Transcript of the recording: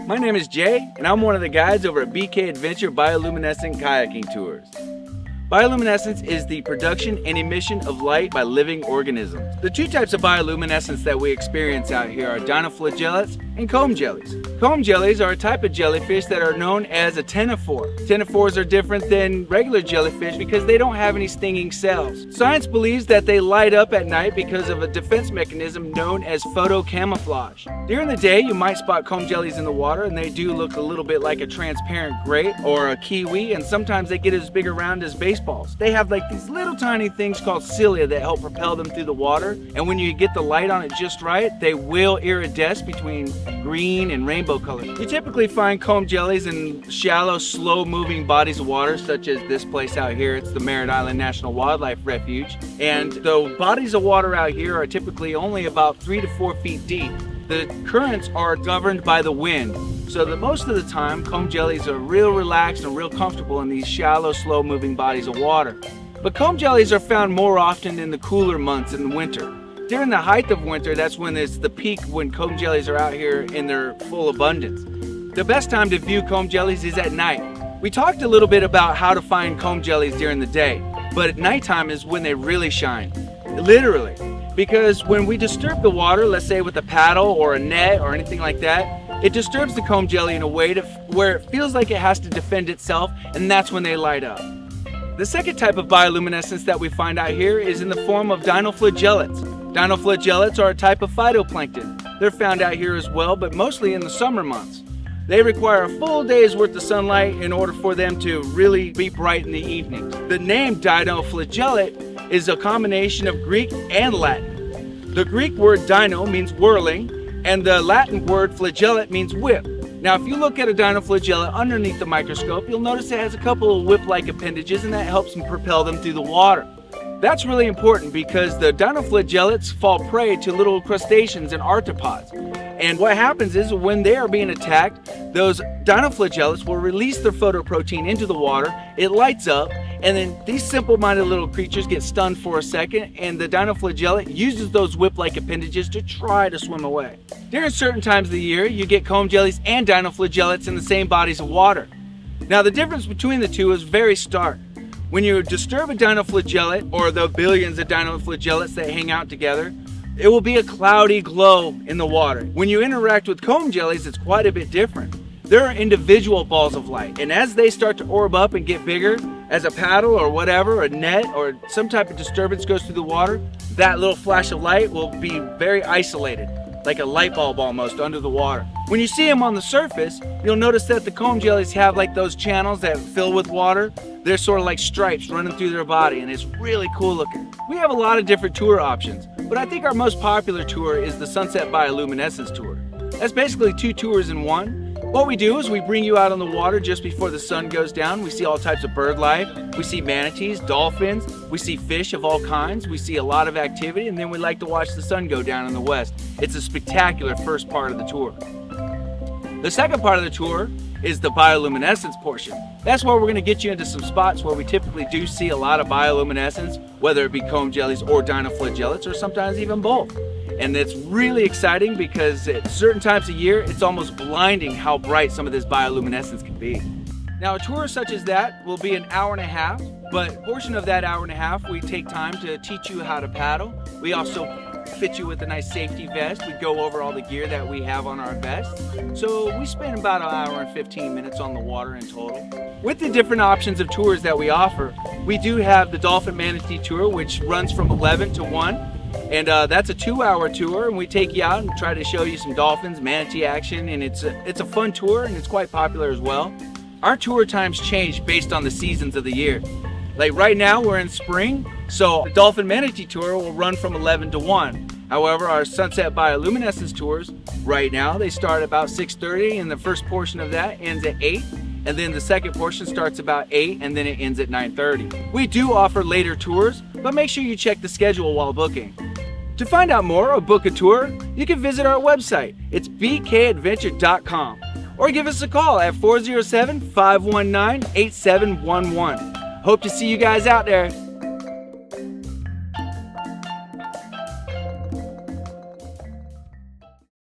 My name is Jay, and I'm one of the guides over at BK Adventure Bioluminescent Kayaking Tours. Bioluminescence is the production and emission of light by living organisms. The two types of bioluminescence that we experience out here are Dinoflagellates and comb jellies. Comb jellies are a type of jellyfish that are known as a ctenophore. Ctenophores are different than regular jellyfish because they don't have any stinging cells. Science believes that they light up at night because of a defense mechanism known as photocamouflage. During the day, you might spot comb jellies in the water, and they do look a little bit like a transparent grape or a kiwi, and sometimes they get as big around as baseballs. They have like these little tiny things called cilia that help propel them through the water, and when you get the light on it just right, they will iridesce between green and rainbow colors. You typically find comb jellies in shallow, slow-moving bodies of water, such as this place out here. It's the Merritt Island National Wildlife Refuge, and the bodies of water out here are typically only about 3 to 4 feet deep. The currents are governed by the wind, so that most of the time comb jellies are real relaxed and real comfortable in these shallow, slow-moving bodies of water. But comb jellies are found more often in the cooler months in the winter. During the height of winter, that's when it's the peak when comb jellies are out here in their full abundance. The best time to view comb jellies is at night. We talked a little bit about how to find comb jellies during the day, but at nighttime is when they really shine, literally. Because when we disturb the water, let's say with a paddle or a net or anything like that, it disturbs the comb jelly in a way where it feels like it has to defend itself, and that's when they light up. The second type of bioluminescence that we find out here is in the form of dinoflagellates. Dinoflagellates are a type of phytoplankton. They're found out here as well, but mostly in the summer months. They require a full day's worth of sunlight in order for them to really be bright in the evenings. The name dinoflagellate is a combination of Greek and Latin. The Greek word dino means whirling, and the Latin word flagellate means whip. Now, if you look at a dinoflagellate underneath the microscope, you'll notice it has a couple of whip-like appendages, and that helps them propel them through the water. That's really important because the dinoflagellates fall prey to little crustaceans and arthropods. And what happens is when they are being attacked, those dinoflagellates will release their photoprotein into the water, it lights up, and then these simple-minded little creatures get stunned for a second, and the dinoflagellate uses those whip-like appendages to try to swim away. During certain times of the year, you get comb jellies and dinoflagellates in the same bodies of water. Now, the difference between the two is very stark. When you disturb a dinoflagellate, or the billions of dinoflagellates that hang out together, it will be a cloudy glow in the water. When you interact with comb jellies, it's quite a bit different. They're individual balls of light, and as they start to orb up and get bigger, as a paddle or whatever, a net or some type of disturbance goes through the water, that little flash of light will be very isolated, like a light bulb almost under the water. When you see them on the surface, you'll notice that the comb jellies have like those channels that fill with water. They're sort of like stripes running through their body, and it's really cool looking. We have a lot of different tour options, but I think our most popular tour is the Sunset Bioluminescence Tour. That's basically 2 tours in one. What we do is we bring you out on the water just before the sun goes down. We see all types of bird life. We see manatees, dolphins. We see fish of all kinds. We see a lot of activity, and then we like to watch the sun go down in the west. It's a spectacular first part of the tour. The second part of the tour is the bioluminescence portion. That's where we're going to get you into some spots where we typically do see a lot of bioluminescence, whether it be comb jellies or dinoflagellates, or sometimes even both. And it's really exciting because at certain times of year, it's almost blinding how bright some of this bioluminescence can be. Now, a tour such as that will be an hour and a half, but a portion of that hour and a half, we take time to teach you how to paddle. We also fit you with a nice safety vest. We go over all the gear that we have on our vest. So we spend about an hour and 15 minutes on the water in total. With the different options of tours that we offer, we do have the Dolphin Manatee Tour, which runs from 11 to 1. And that's a 2-hour tour, and we take you out and try to show you some dolphins, manatee action, and it's a fun tour, and it's quite popular as well. Our tour times change based on the seasons of the year. Like right now, we're in spring, so the Dolphin Manatee Tour will run from 11 to 1. However, our Sunset Bioluminescence Tours, right now, they start about 6:30, and the first portion of that ends at 8. And then the second portion starts about 8, and then it ends at 9:30. We do offer later tours, but make sure you check the schedule while booking. To find out more or book a tour, you can visit our website. It's bkadventure.com, or give us a call at 407-519-8711. Hope to see you guys out there.